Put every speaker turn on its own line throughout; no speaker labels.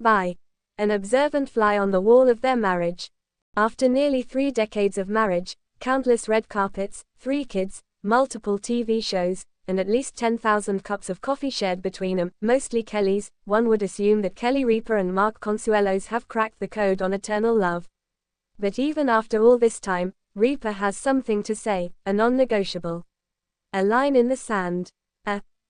by an observant fly on the wall of their marriage. After nearly 3 decades of marriage, countless red carpets, 3 kids, multiple TV shows, and at least 10,000 cups of coffee shared between them, mostly Kelly's, one would assume that Kelly Ripa and Mark Consuelos have cracked the code on eternal love. But even after all this time, Ripa has something to say, a non-negotiable. A line in the sand.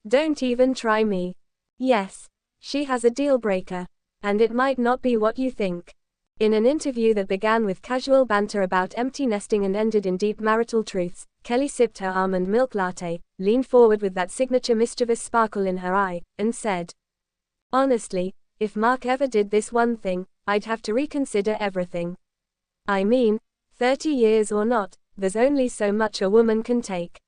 Don't even try me. Yes, she has a deal breaker. And it might not be what you think. In an interview that began with casual banter about empty nesting and ended in deep marital truths, Kelly sipped her almond milk latte, leaned forward with that signature mischievous sparkle in her eye, and said, "Honestly, if Mark ever did this one thing, I'd have to reconsider everything. I mean, 30 years or not, there's only so much a woman can take."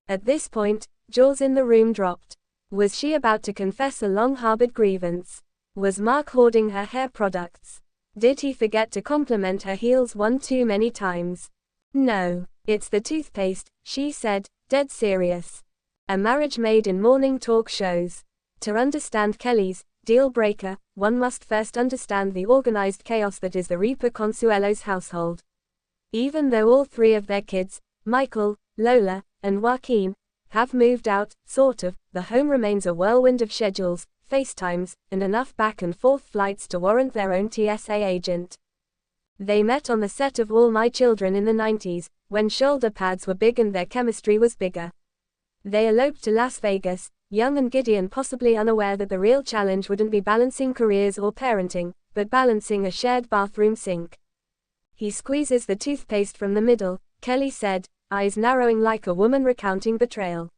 At this point, jaws in the room dropped. Was she about to confess a long-harbored grievance? Was Mark hoarding her hair products? Did he forget to compliment her heels one too many times? No, it's the toothpaste, she said, dead serious. A marriage made in morning talk shows. To understand Kelly's deal breaker, one must first understand the organized chaos that is the Ripa Consuelos household. Even though all 3 of their kids, Michael, Lola, and Joaquin, have moved out, sort of, the home remains a whirlwind of schedules, FaceTimes, and enough back and forth flights to warrant their own TSA agent. They met on the set of All My Children in the 90s, when shoulder pads were big and their chemistry was bigger. They eloped to Las Vegas, young and giddy and possibly unaware that the real challenge wouldn't be balancing careers or parenting, but balancing a shared bathroom sink. He squeezes the toothpaste from the middle, Kelly said, eyes narrowing like a woman recounting betrayal.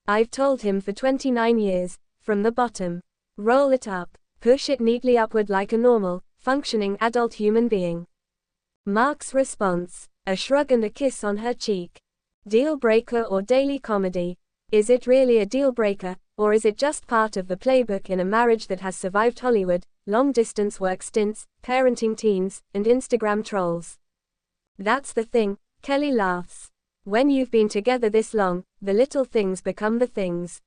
I've told him for 29 years, from the bottom. Roll it up, push it neatly upward like a normal, functioning adult human being. Mark's response, a shrug and a kiss on her cheek. Deal breaker or daily comedy? Is it really a deal breaker, or is it just part of the playbook in a marriage that has survived Hollywood, long-distance work stints, parenting teens, and Instagram trolls? That's the thing, Kelly laughs. When you've been together this long, the little things become the things.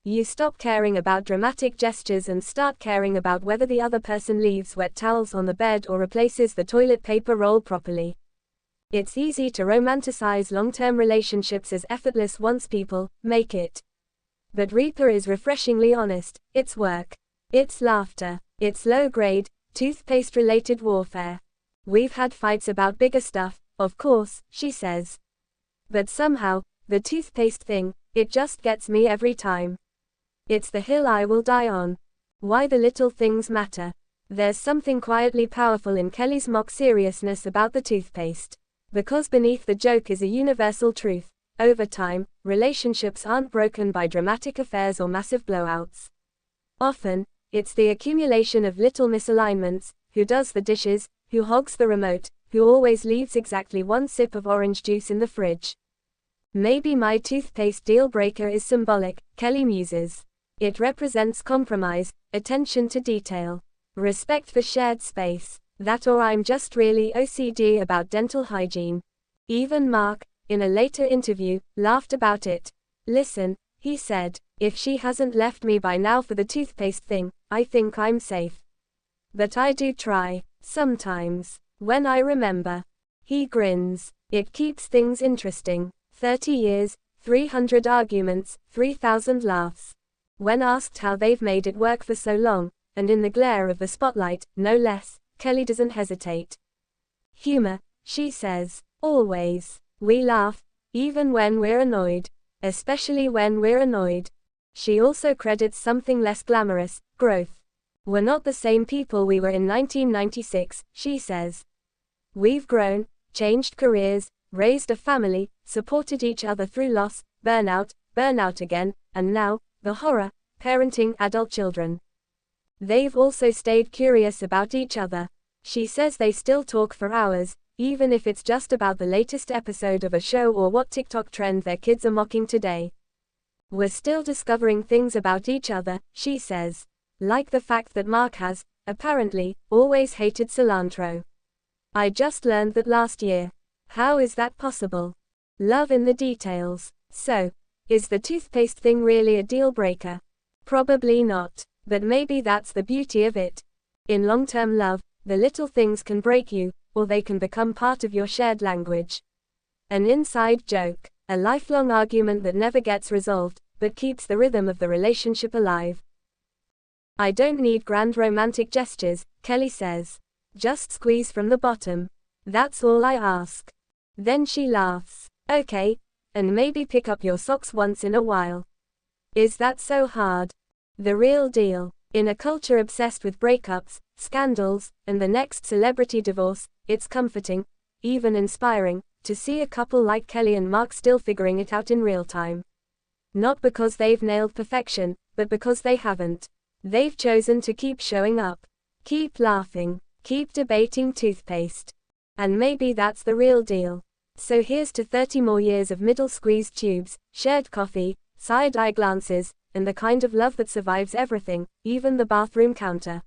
You stop caring about dramatic gestures and start caring about whether the other person leaves wet towels on the bed or replaces the toilet paper roll properly. It's easy to romanticize long-term relationships as effortless once people make it. But Ripa is refreshingly honest, it's work. It's laughter. It's low-grade, toothpaste-related warfare. We've had fights about bigger stuff, of course, she says. But somehow, the toothpaste thing, it just gets me every time. It's the hill I will die on. Why the little things matter. There's something quietly powerful in Kelly's mock seriousness about the toothpaste. Because beneath the joke is a universal truth. Over time, relationships aren't broken by dramatic affairs or massive blowouts. Often, it's the accumulation of little misalignments, who does the dishes, who hogs the remote, who always leaves exactly 1 sip of orange juice in the fridge. Maybe my toothpaste deal breaker is symbolic, Kelly muses. It represents compromise, attention to detail, respect for shared space. That or I'm just really OCD about dental hygiene. Even Mark, in a later interview, laughed about it. Listen, he said, if she hasn't left me by now for the toothpaste thing, I think I'm safe. But I do try, sometimes, when I remember. He grins. It keeps things interesting. 30 years, 300 arguments, 3,000 laughs. When asked how they've made it work for so long, and in the glare of the spotlight, no less, Kelly doesn't hesitate. Humor, she says, always. We laugh, even when we're annoyed. Especially when we're annoyed. She also credits something less glamorous, growth. We're not the same people we were in 1996, she says. We've grown, changed careers, raised a family, supported each other through loss, burnout again, and now, the horror, parenting adult children. They've also stayed curious about each other. She says they still talk for hours, even if it's just about the latest episode of a show or what TikTok trend their kids are mocking today. We're still discovering things about each other, she says. Like the fact that Mark has, apparently, always hated cilantro. I just learned that last year. How is that possible? Love in the details. So, is the toothpaste thing really a deal breaker? Probably not. But maybe that's the beauty of it. In long-term love, the little things can break you, or they can become part of your shared language. An inside joke, a lifelong argument that never gets resolved, but keeps the rhythm of the relationship alive. I don't need grand romantic gestures, Kelly says. Just squeeze from the bottom. That's all I ask. Then she laughs. Okay, and maybe pick up your socks once in a while. Is that so hard? The real deal. In a culture obsessed with breakups, scandals, and the next celebrity divorce, it's comforting, even inspiring, to see a couple like Kelly and Mark still figuring it out in real time. Not because they've nailed perfection, but because they haven't. They've chosen to keep showing up. Keep laughing. Keep debating toothpaste. And maybe that's the real deal. So here's to 30 more years of middle squeezed tubes, shared coffee, side-eye glances, and the kind of love that survives everything, even the bathroom counter.